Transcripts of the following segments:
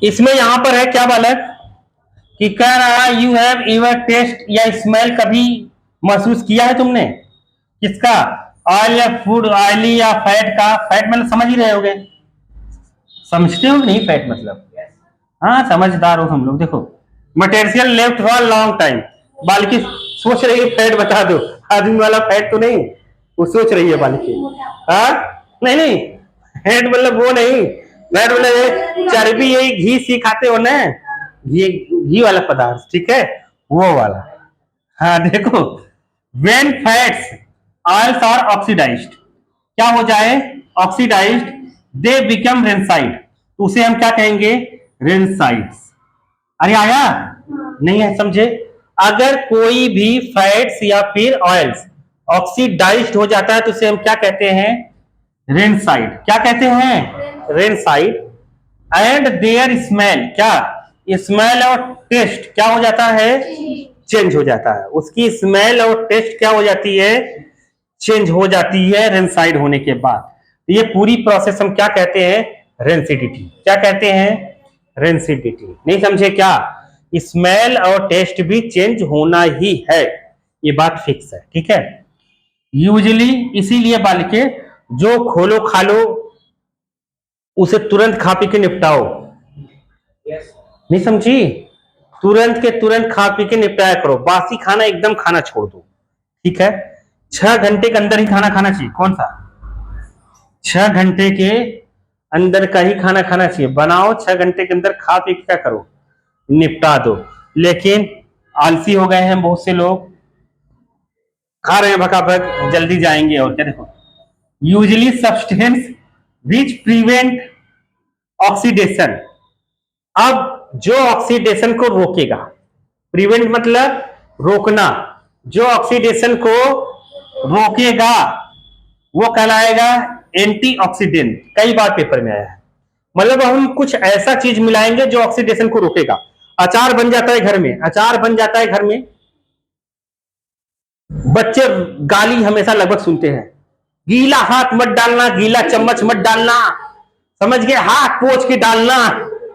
इसमें यहां पर है क्या बालक कि कह रहा है यू हैव एवर टेस्ट या स्मेल कभी महसूस किया है तुमने किसका? ऑयल या फूड, ऑयली या फैट का। फैट मतलब समझ ही रहे होगे, समझते हो कि नहीं फैट मतलब? हाँ समझदार हो हम लोग। देखो material left for long time, Balki सोच रही है फैट बता दो, आदमी वाला फैट तो नहीं, वो सोच रही है बालकी। हाँ नहीं नहीं, फैट मतलब वो नहीं, फैट मतलब चर्बी, यही घी सी खाते हो ना, घी घी वाला पदार्थ, ठीक है, वो वाला। हाँ देखो, when fats oils are oxidised, क्या हो जाए? ऑक्सीडाइज्ड, दे बिकम रेंसाइड, तो उसे हम क्या कहेंगे? रेंसाइड्स। अरे आया नहीं है समझे? अगर कोई भी फैट्स या फिर ऑयल्स ऑक्सीडाइज्ड हो जाता है तो उसे हम क्या कहते हैं? रेनसाइड। क्या कहते हैं? रेनसाइड। एंड देयर स्मेल, क्या स्मेल और टेस्ट क्या हो जाता है? चेंज हो जाता है। उसकी स्मेल और टेस्ट क्या हो जाती है? चेंज हो जाती है रेंसाइड होने के बाद। ये पूरी प्रोसेस हम क्या कहते हैं? रेंसिडिटी। क्या कहते हैं? रेंसिडिटी। नहीं समझे क्या? स्मेल और टेस्ट भी चेंज होना ही है, ये बात फिक्स है, ठीक है। यूजली इसीलिए बालिके जो खोलो खा लो उसे तुरंत खा पी के निपटाओ। नहीं समझी? तुरंत के तुरंत खा पी के निपटाया करो, बासी खाना एकदम खाना छोड़ दो, ठीक है। 6 घंटे के अंदर ही खाना खाना चाहिए। कौन सा? 6 घंटे के अंदर का ही खाना खाना चाहिए। बनाओ 6 घंटे के अंदर, खा पी के क्या करो? निपटा दो। लेकिन आलसी हो गए हैं बहुत से लोग, खा रहे हैं भकाभक, जल्दी जाएंगे और क्या। देखो usually substance which prevent oxidation, अब जो ऑक्सीडेशन को रोकेगा, प्रिवेंट मतलब रोकना, जो ऑक्सीडेशन को रोकेगा वो कहलाएगा एंटीऑक्सीडेंट। कई बार पेपर में आया है। मतलब हम कुछ ऐसा चीज मिलाएंगे जो ऑक्सीडेशन को रोकेगा। अचार बन जाता है घर में, अचार बन जाता है घर में, बच्चे गाली हमेशा लगभग सुनते हैं, गीला हाथ मत डालना, गीला चम्मच मत डालना, समझ गए? हाथ पोछ के डालना,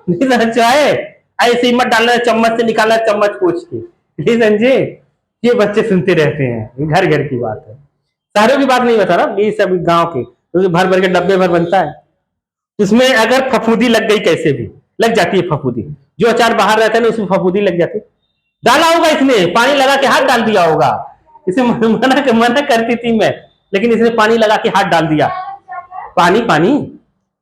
नहीं समझ आए? ऐसे ही मत डालना, चम्मच से निकालना, चम्मच पोछ के, नहीं समझे? ये बच्चे सुनते रहते हैं, घर घर की बात है, शहरों की बात नहीं बता रहा, ये सब गांव की, क्योंकि भर भर के डब्बे भर बनता है। उसमें अगर फफूंदी लग गई, कैसे भी लग जाती है फफूंदी, जो अचार बाहर रहता है ना उसमें फफूंदी लग जाती है। डाला होगा इसने, पानी लगा के हाथ डाल दिया होगा, इसे मना करती थी मैं, लेकिन इसने पानी लगा के हाथ डाल दिया, पानी पानी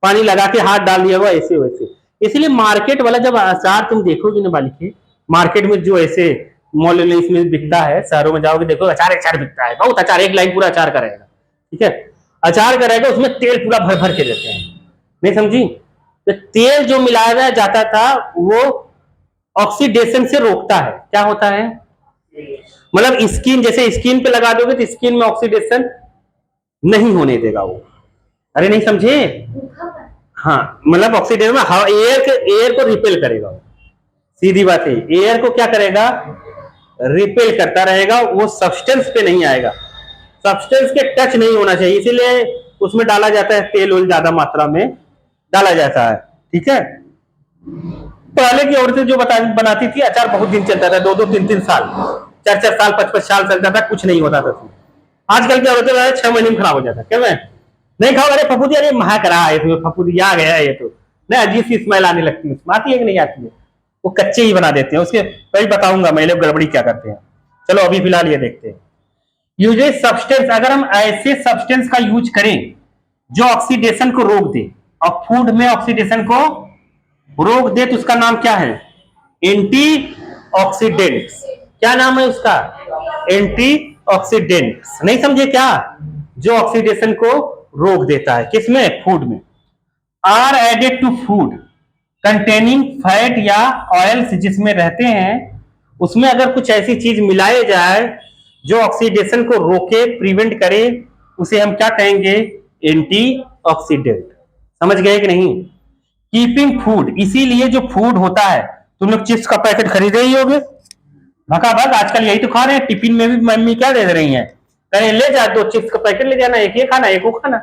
पानी लगा के हाथ डाल दिया होगा ऐसे वैसे। इसलिए मार्केट वाला जब अचार तुम देखोगे ना बालिके, मार्केट में जो ऐसे मॉल में इसमें बिकता है, शहरों में जाओगे देखो अचार अचार बिकता है, बहुत अचार, एक लाइन पूरा अचार का रहेगा, ठीक है, अचार का रहेगा, उसमें तेल पूरा भर भर के देते हैं। नहीं समझी? तो तेल जो मिलाया जाता था वो ऑक्सीडेशन से रोकता है। क्या होता है? मतलब स्किन, जैसे स्किन पे लगा दोगे तो स्किन में ऑक्सीडेशन नहीं होने देगा वो। अरे नहीं समझे? हाँ मतलब ऑक्सीडेशन में एयर को रिपेल करेगा वो, सीधी बात है। एयर को क्या करेगा? रिपेल करता रहेगा, वो सब्सटेंस पे नहीं आएगा, सब्सटेंस के टच नहीं होना चाहिए, इसीलिए उसमें डाला जाता है तेल ओल, ज्यादा मात्रा में डाला जाता है, ठीक है। पहले की औरतें जो बनाती थी अचार बहुत दिन चलता था, 2-2, 3-3 साल, 4-4 साल, 5-5 साल चलता था, कुछ नहीं होता था। आजकल की औरतें 6 महीने में खराब हो जाता है। क्या मैं नहीं खाओ? अरे फफूदी, अरे महक रहा है तुम्हें, फफूदी आ गया है ये तो, नहीं अजीब सी स्मेल आने लगती है उसमें, आती है कि नहीं आती है? वो कच्चे ही बना देते हैं उसके, वही बताऊंगा मैं लोग गड़बड़ी क्या करते हैं। चलो अभी फिलहाल ये देखते हैं। यूजेज सब्सटेंस, अगर हम ऐसे सब्सटेंस का यूज करें जो ऑक्सीडेशन को रोक दे, और फूड में ऑक्सीडेशन को रोक दे तो उसका नाम क्या है? Anti oxidants. क्या नाम है उसका? Anti oxidants. नहीं समझे क्या? जो ऑक्सीडेशन को रोक देता है, किसमें? फूड में। Are added to food containing fat या ऑयल्स जिसमें रहते हैं, उसमें अगर कुछ ऐसी चीज मिलाए जाए जो ऑक्सीडेशन को रोके, प्रिवेंट करे, उसे हम क्या कहेंगे? Anti oxidant. समझ गए कि नहीं? कीपिंग फूड, इसीलिए जो फूड होता है, तुम लोग चिप्स का पैकेट खरीदे ही होगे भगा भग, आजकल यही तो खा रहे हैं। टिफिन में भी मम्मी क्या दे रही है? कहीं ले जा, 2 चिप्स का पैकेट ले जाना, एक ये खाना एक वो खाना,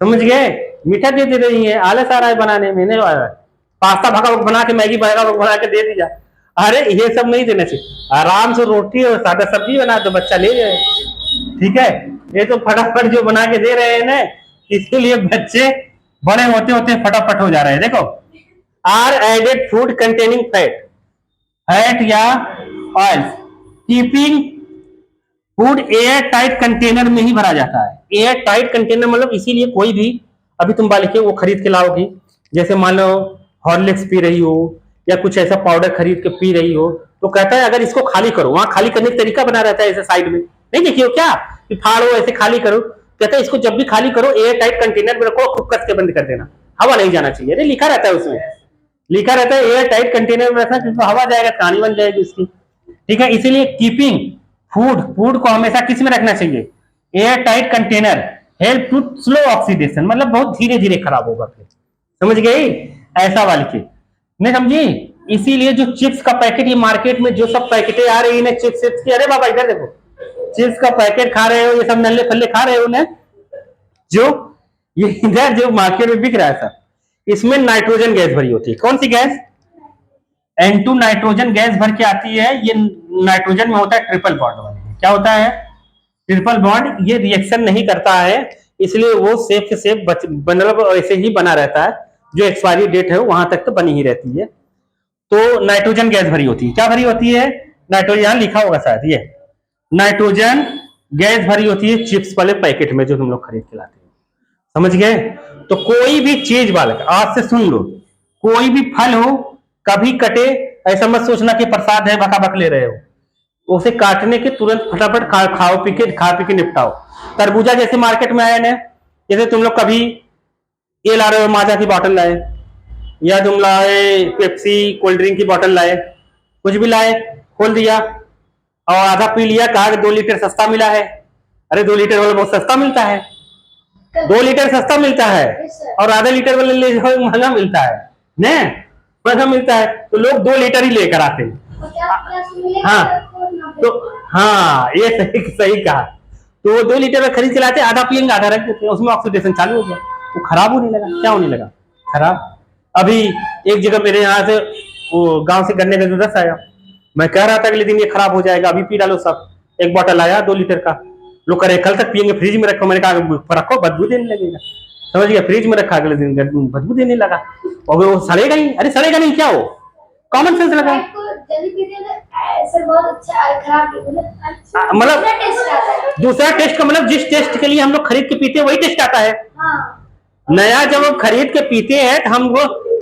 समझ गए? मीठा दे रही है, आलस आ रहा है बनाने में, नहीं आ रहा है। पास्ता भगा बना के, मैगी भगा बना के दे दीजा। अरे ये सब नहीं देना चाहिए, आराम से रोटी और सादा सब्जी बना तो बच्चा ले जाए। ठीक है, ये तो फटाफट जो बना के दे रहे हैं ना, इसके लिए बच्चे बड़े होते होते फटाफट हो जा रहे हैं। देखो, are added food containing fat, fat या oil, keeping food air tight container में ही भरा जाता है। एयर टाइट कंटेनर मतलब इसीलिए कोई भी, अभी तुम बालिके वो खरीद के लाओगी, जैसे मान लो हॉर्लिक्स पी रही हो या कुछ ऐसा पाउडर खरीद के पी रही हो, तो कहता है अगर इसको खाली करो, वहां खाली करने का तरीका बना रहता है ऐसे साइड में, नहीं देखियो क्या कि फाड़ो ऐसे खाली करो, कहता है इसको जब भी खाली करो एयर टाइट कंटेनर में रखो, खूब कस के बंद कर देना, हवा नहीं जाना चाहिए। अरे लिखा रहता है उसमें, लिखा रहता है एयर टाइट कंटेनर में रखना, क्योंकि हवा जाएगा कहानी बन जाएगी उसकी। ठीक है, इसीलिए कीपिंग फूड को हमेशा किस में रखना चाहिए, air tight container, help to slow oxidation, मतलब बहुत धीरे धीरे खराब होगा फिर, समझ गई, ऐसा वाली चीज नहीं समझी। इसीलिए जो चिप्स का पैकेट, ये मार्केट में जो सब पैकेटें आ रही है चिप्स की, अरे बाबा इधर देखो, चिप्स का पैकेट खा रहे हो, ये सब नल्ले फल्ले खा रहे हो ना, जो ये इधर जो मार्केट में बिक रहा है सब, इसमें नाइट्रोजन गैस भरी होती है। कौन सी गैस, N2 नाइट्रोजन गैस भर के आती है। ये नाइट्रोजन में होता है ट्रिपल बॉन्ड, क्या होता है, ट्रिपल बॉन्ड। ये रिएक्शन नहीं करता है, इसलिए वो सेफ से सेफ मतलब ऐसे ही बना रहता है, जो एक्सपायरी डेट है वहां तक तो बनी ही रहती है। तो नाइट्रोजन गैस भरी होती है, क्या भरी होती है, नाइट्रोजन, यहां लिखा होगा शायद, ये नाइट्रोजन गैस भरी होती है चिप्स वाले पैकेट में जो तुम लोग खरीद के लाते हो, समझ गए। तो कोई भी चीज बालक आज से सुन लो, कोई भी फल हो कभी कटे, ऐसा मत सोचना कि प्रसाद है बका बक ले रहे हो, उसे काटने के तुरंत फटाफट खा पी के निपटाओ। तरबूजा जैसे मार्केट में आया ना, जैसे तुम लोग कभी ये ला रहे हो, माजा की बोतल लाए, या तुम लाए पेप्सी कोल्ड ड्रिंक की बोतल लाए, कुछ भी लाए, खोल दिया और आधा पी लिया, कहा 2 लीटर सस्ता मिला है। अरे 2 लीटर वाला बहुत सस्ता मिलता है, 2 लीटर सस्ता मिलता है और आधा लीटर वाले ले जाओ महंगा मिलता है न, महंगा मिलता है, तो लोग 2 लीटर ही लेकर आते हैं। हाँ तो हाँ, ये सही सही कहा, तो वो 2 लीटर में खरीद के लाते, आधा पियेंगे आधा रख देते हैं, उसमें ऑक्सीडेशन चालू हो गया, वो खराब होने लगा, क्या होने लगा, खराब। अभी एक जगह मेरे यहाँ से वो गांव से गन्ने का रस आया, मैं कह रहा था अगले दिन ये खराब हो जाएगा, अभी पी डालो सब। एक बोतल आया 2 लीटर का, लोग करे कल तक पियेंगे, फ्रिज में रखो, मैंने कहा रखो बदबू देने लगेगा, समझ गया, फ्रिज में रखा, अगले दिन बदबू देने लगा, और वो सड़ेगा ही। अरे सड़ेगा नहीं क्या, वो कॉमन सेंस लगा, मतलब दूसरा टेस्ट का, मतलब जिस टेस्ट के लिए हम लोग खरीद के पीते हैं वही टेस्ट आता है। नया जब हम खरीद के पीते हैं तो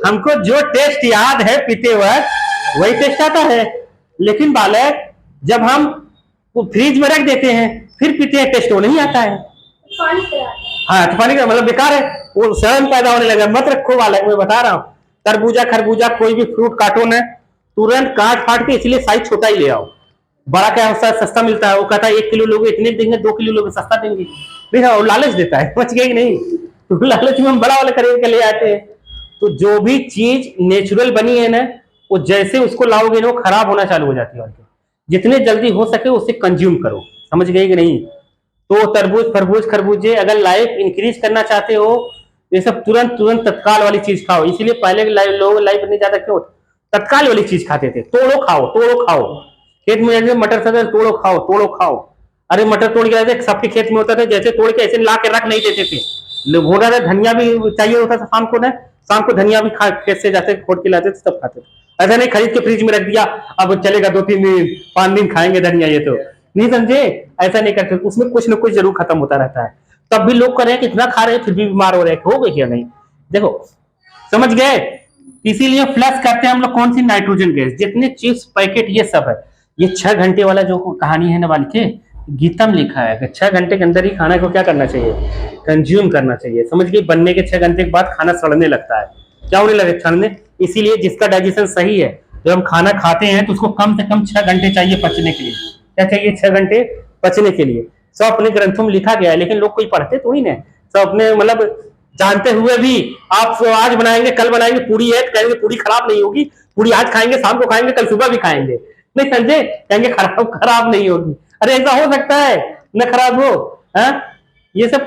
हमको जो टेस्ट याद है पीते वक्त वही टेस्ट आता है, लेकिन बालक जब हम वो फ्रिज में रख देते हैं फिर पीते हैं, टेस्ट वो नहीं आता है। हाँ तो पानी का मतलब बेकार है, वो शर्म पैदा होने लगा, मत रखो बालक, मैं बता रहा हूँ। तरबूजा खरबूजा कोई भी फ्रूट काटो ना, तुरंत काट फाट के, इसलिए साइज छोटा ही ले आओ, बड़ा क्या होता है सस्ता मिलता है, वो कहता है 1 किलो लोगे इतने देंगे, 2 किलो लोगे सस्ता देंगे, नहीं वो लालच देता है, समझ गए कि नहीं, तो लालच में हम बड़ा वाला खरीद के ले आते हैं। तो जो भी चीज नेचुरल बनी है ना, वो जैसे उसको लाओगे ना वो खराब होना चालू हो जाती है, और जितने जल्दी हो सके उसे कंज्यूम करो, समझ गए कि नहीं। तो तरबूज खरबूज खरबूजे, अगर लाइफ इंक्रीज करना चाहते हो ये सब तुरंत तुरंत तत्काल वाली चीज खाओ, इसीलिए पहले लोग लाइफ इतनी ज्यादा क्यों तत्काल वाली चीज खाते थे, तोड़ो खाओ, खेत में जैसे मटर सटर तोड़ो खाओ। अरे मटर तोड़ के सबके खेत में होता था, जैसे तोड़ के ऐसे ला के रख नहीं देते थे, लोग हो रहा था, धनिया भी चाहिए होता था शाम को ना, शाम को धनिया भी खेत से जाते खोद के लाते थे तब खाते थे, ऐसा नहीं खरीद के फ्रिज में रख दिया अब चलेगा 2-3 दिन 5 दिन खाएंगे धनिया, ये तो नहीं समझे, ऐसा नहीं करते, उसमें कुछ ना कुछ जरूर खत्म होता रहता है। तब भी लोग कर रहे हैं कि इतना खा रहे हैं फिर भी बीमार हो रहे हैं, हो गए क्या नहीं, देखो समझ गए। इसीलिए फ्लश करते हैं हम लोग कौन सी, नाइट्रोजन गैस। जितने चिप्स पैकेट ये सब है, ये 6 घंटे वाला जो कहानी है ना वाल के, गीता में लिखा है कि 6 घंटे के अंदर ही खाना को क्या करना चाहिए, कंज्यूम करना चाहिए, समझ गए। बनने के 6 घंटे के बाद खाना सड़ने लगता है, क्या होने लगे, सड़ने। इसीलिए जिसका डाइजेशन सही है, जब हम खाना खाते हैं तो उसको कम से कम 6 घंटे चाहिए पचने के लिए, क्या चाहिए, 6 घंटे पचने के लिए। सब अपने ग्रंथों में लिखा गया है, लेकिन लोग कोई पढ़ते थोड़ी ना, सब अपने मतलब जानते हुए भी आप आज बनाएंगे कल बनाएंगे, पूरी है कहेंगे पूरी खराब नहीं होगी, पूरी आज खाएंगे शाम को खाएंगे कल सुबह भी खाएंगे, नहीं समझे, कहेंगे खराब नहीं होगी। अरे ऐसा हो सकता है न खराब हो, हाँ ये सब